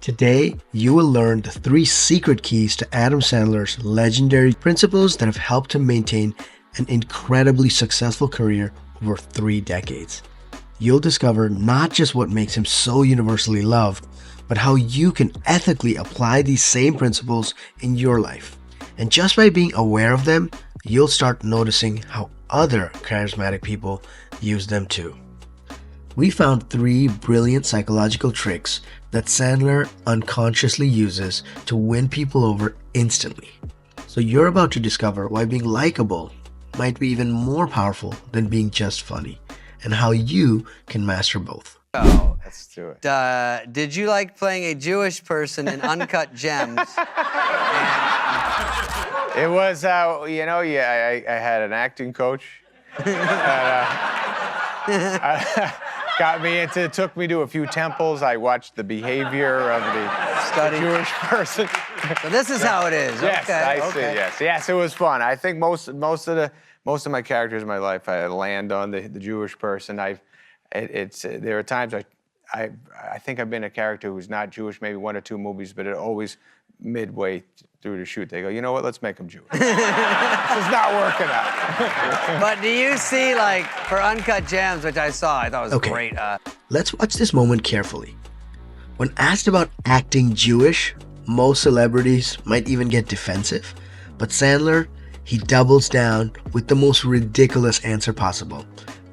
Today, you will learn the 3 secret keys to Adam Sandler's legendary principles that have helped him maintain an incredibly successful career over 3 decades. You'll discover not just what makes him so universally loved, but how you can ethically apply these same principles in your life. And just by being aware of them, you'll start noticing how other charismatic people use them too. We found 3 brilliant psychological tricks that Sandler unconsciously uses to win people over instantly. So you're about to discover why being likable might be even more powerful than being just funny, and how you can master both. Oh, Let's do it. did you like playing a Jewish person in Uncut Gems? It was, you know, I had an acting coach that got me into, took me to a few temples. I watched the behavior of the Jewish person. So this is how it is. Yes, okay, I okay. see. Yes, it was fun. I think most of my characters in my life, I land on the Jewish person. There are times I think I've been a character who's not Jewish, maybe 1 or 2 movies, but it always midway through the shoot, they go, you know what, let's make him Jewish. This is not working out. But do you see, like, for Uncut Gems, which I saw, I thought was great. Let's watch this moment carefully. When asked about acting Jewish, most celebrities might even get defensive, but Sandler, he doubles down with the most ridiculous answer possible.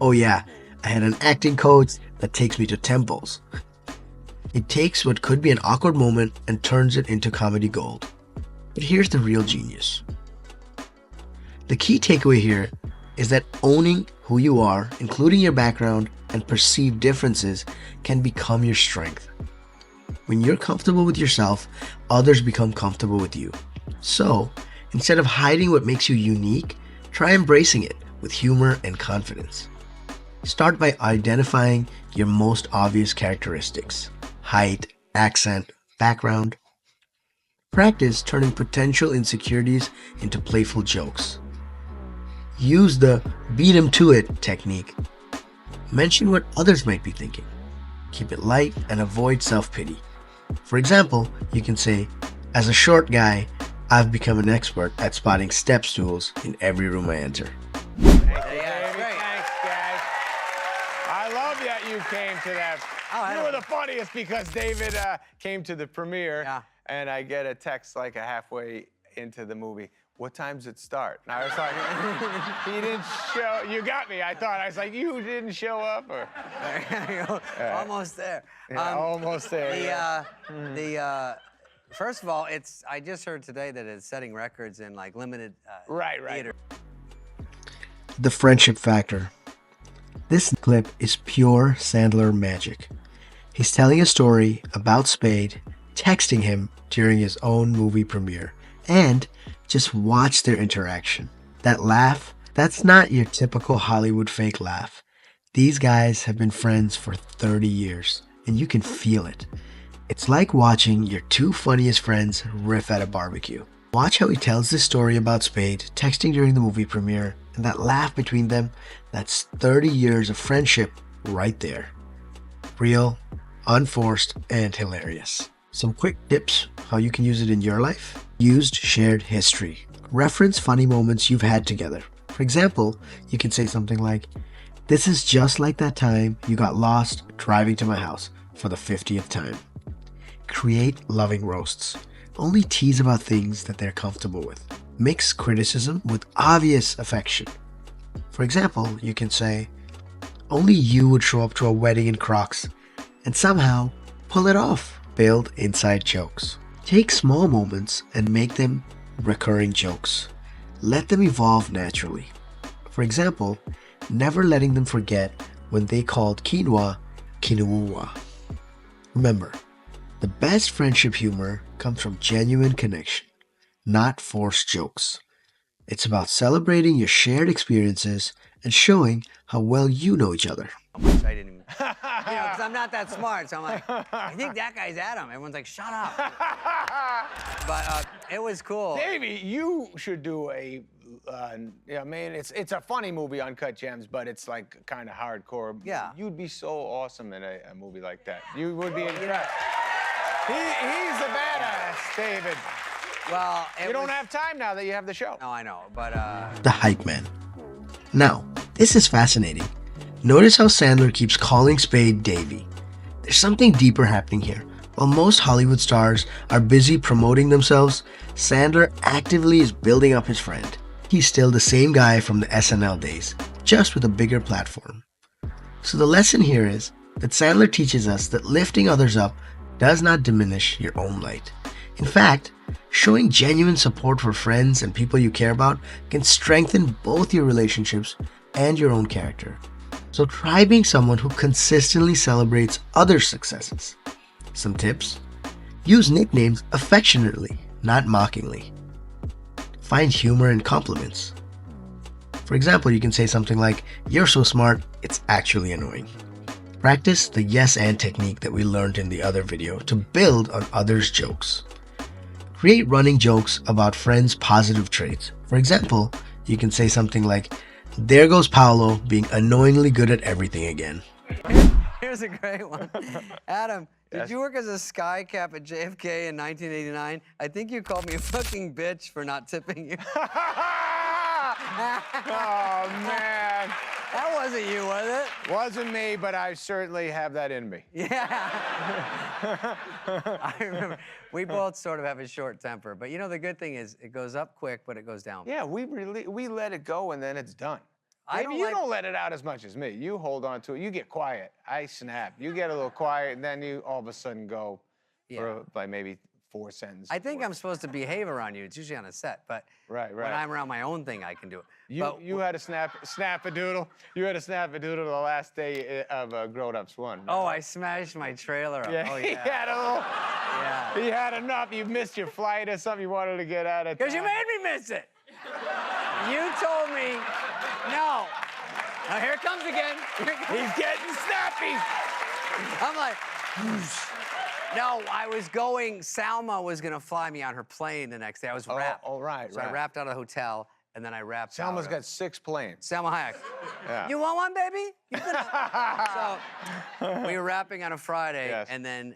Oh yeah, I had an acting coach that takes me to temples. It takes what could be an awkward moment and turns it into comedy gold. But here's the real genius. The key takeaway here is that owning who you are, including your background and perceived differences, can become your strength. When you're comfortable with yourself, others become comfortable with you. So, instead of hiding what makes you unique, try embracing it with humor and confidence. Start by identifying your most obvious characteristics: height, accent, background. Practice turning potential insecurities into playful jokes. Use the beat 'em to it technique. Mention what others might be thinking. Keep it light and avoid self-pity. For example, you can say, as a short guy, I've become an expert at spotting step stools in every room I enter. Thanks, guys. I love that you came to that. You were the funniest because David came to the premiere, and I get a text like halfway into the movie. What time does it start? And I was like, he didn't show. You got me. I was like, you didn't show up, or Almost there. Yeah, almost there. First of all, I just heard today that it's setting records in like limited theater. The friendship factor. This clip is pure Sandler magic. He's telling a story about Spade texting him during his own movie premiere, and just watch their interaction. That laugh, that's not your typical Hollywood fake laugh. These guys have been friends for 30 years, and you can feel it. It's like watching your 2 funniest friends riff at a barbecue. Watch how he tells this story about Spade texting during the movie premiere, and that laugh between them, that's 30 years of friendship right there. Real, unforced, and hilarious. Some quick tips how you can use it in your life. Used shared history. Reference funny moments you've had together. For example, you can say something like, this is just like that time you got lost driving to my house for the 50th time. Create loving roasts. Only tease about things that they're comfortable with. Mix criticism with obvious affection. For example, you can say, only you would show up to a wedding in Crocs and somehow pull it off. Build inside jokes. Take small moments and make them recurring jokes. Let them evolve naturally. For example, never letting them forget when they called quinoa, quinoa. Remember, the best friendship humor comes from genuine connection, not forced jokes. It's about celebrating your shared experiences and showing how well you know each other. I didn't even, because I'm not that smart, so I'm like, I think that guy's Adam. Everyone's like, shut up. But it was cool. Davey, you should do a, it's a funny movie, Uncut Gems, but it's like kind of hardcore. Yeah. You'd be so awesome in a movie like that. You would be incredible. He's a badass, David. Well, You don't have time now that you have the show. No, I know, but The hype man. Now, this is fascinating. Notice how Sandler keeps calling Spade Davy. There's something deeper happening here. While most Hollywood stars are busy promoting themselves, Sandler actively is building up his friend. He's still the same guy from the SNL days, just with a bigger platform. So the lesson here is that Sandler teaches us that lifting others up does not diminish your own light. In fact, showing genuine support for friends and people you care about can strengthen both your relationships and your own character. So try being someone who consistently celebrates others' successes. Some tips: use nicknames affectionately, not mockingly. Find humor in compliments. For example, you can say something like, "You're so smart, it's actually annoying." Practice the yes and technique that we learned in the other video to build on others' jokes. Create running jokes about friends' positive traits. For example, you can say something like, "There goes Paolo being annoyingly good at everything again." here's a great one. Adam, did Yes. you work as a sky cap at JFK in 1989? I think you called me a fucking bitch for not tipping you. Oh, man. That wasn't you, was it? Wasn't me, but I certainly have that in me. Yeah. I remember. We both sort of have a short temper, but you know the good thing is it goes up quick, but it goes down. Yeah, we let it go and then it's done. I Maybe don't you like- don't let it out as much as me. You hold on to it. You get quiet. I snap. You get a little quiet, and then you all of a sudden go for like maybe 4 sentences. I think I'm supposed to behave around you. It's usually on a set, but Right. when I'm around my own thing, I can do it. You had a snap-a-doodle. You had a snap-a-doodle the last day of Grown Ups 1. Oh, I smashed my trailer up. Yeah, Oh, he yeah. had a little. Yeah. He had enough. You missed your flight or something. You wanted to get out of town. Because you made me miss it. You told me, no. Now here it comes again. He's getting snappy. I'm like, no, I was going, Salma was going to fly me on her plane the next day. I was wrapped. Oh, right, So I right. wrapped out of the hotel, and then I wrapped out. Salma's got 6 planes. Salma Hayek. Yeah. You want one, baby? So we were wrapping on a Friday, Yes. and then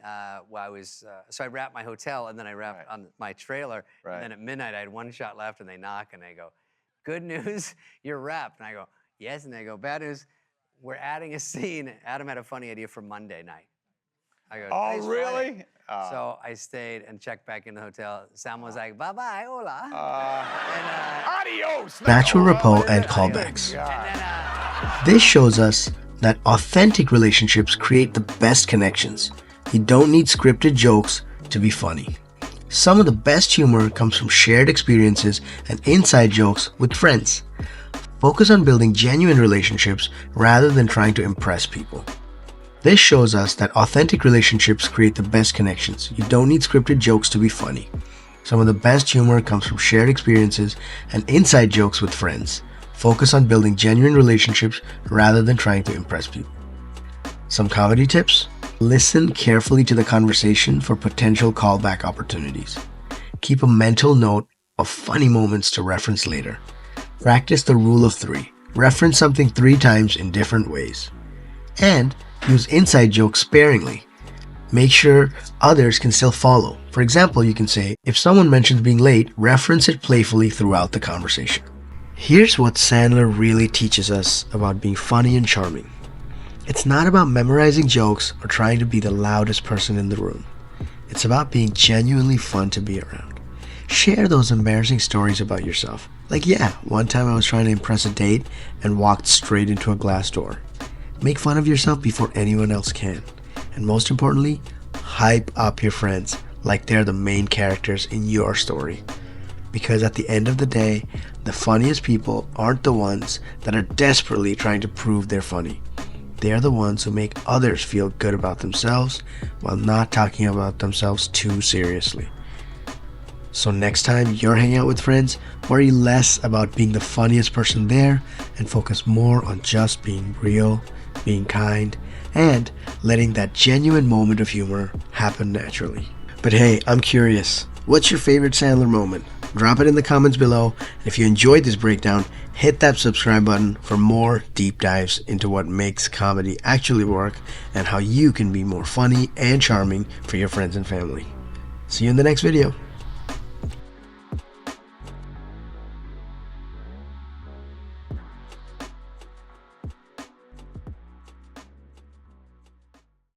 so I wrapped my hotel, and then I wrapped on my trailer. Right. And then at midnight, I had 1 shot left, and they knock, and they go, "Good news, you're wrapped." And I go, "Yes." And they go, "Bad news, we're adding a scene." Adam had a funny idea for Monday night. I go, Oh, "Today's really? Friday." So I stayed and checked back in the hotel. Salma was like, "Bye-bye, hola." Adios. Natural rapport and Oh, callbacks. And then, This shows us that authentic relationships create the best connections. You don't need scripted jokes to be funny. Some of the best humor comes from shared experiences and inside jokes with friends. Focus on building genuine relationships rather than trying to impress people. This shows us that authentic relationships create the best connections. You don't need scripted jokes to be funny. Some of the best humor comes from shared experiences and inside jokes with friends. Focus on building genuine relationships rather than trying to impress people. Some comedy tips: listen carefully to the conversation for potential callback opportunities. Keep a mental note of funny moments to reference later. Practice the rule of 3. Reference something 3 times in different ways. And use inside jokes sparingly. Make sure others can still follow. For example, you can say, if someone mentions being late, reference it playfully throughout the conversation. Here's what Sandler really teaches us about being funny and charming. It's not about memorizing jokes or trying to be the loudest person in the room. It's about being genuinely fun to be around. Share those embarrassing stories about yourself. Like, yeah, one time I was trying to impress a date and walked straight into a glass door. Make fun of yourself before anyone else can. And most importantly, hype up your friends like they're the main characters in your story. Because at the end of the day, the funniest people aren't the ones that are desperately trying to prove they're funny. They're the ones who make others feel good about themselves while not talking about themselves too seriously. So next time you're hanging out with friends, worry less about being the funniest person there and focus more on just being real, being kind, and letting that genuine moment of humor happen naturally. But hey, I'm curious, what's your favorite Sandler moment? drop it in the comments below. And if you enjoyed this breakdown, hit that subscribe button for more deep dives into what makes comedy actually work and how you can be more funny and charming for your friends and family. See you in the next video.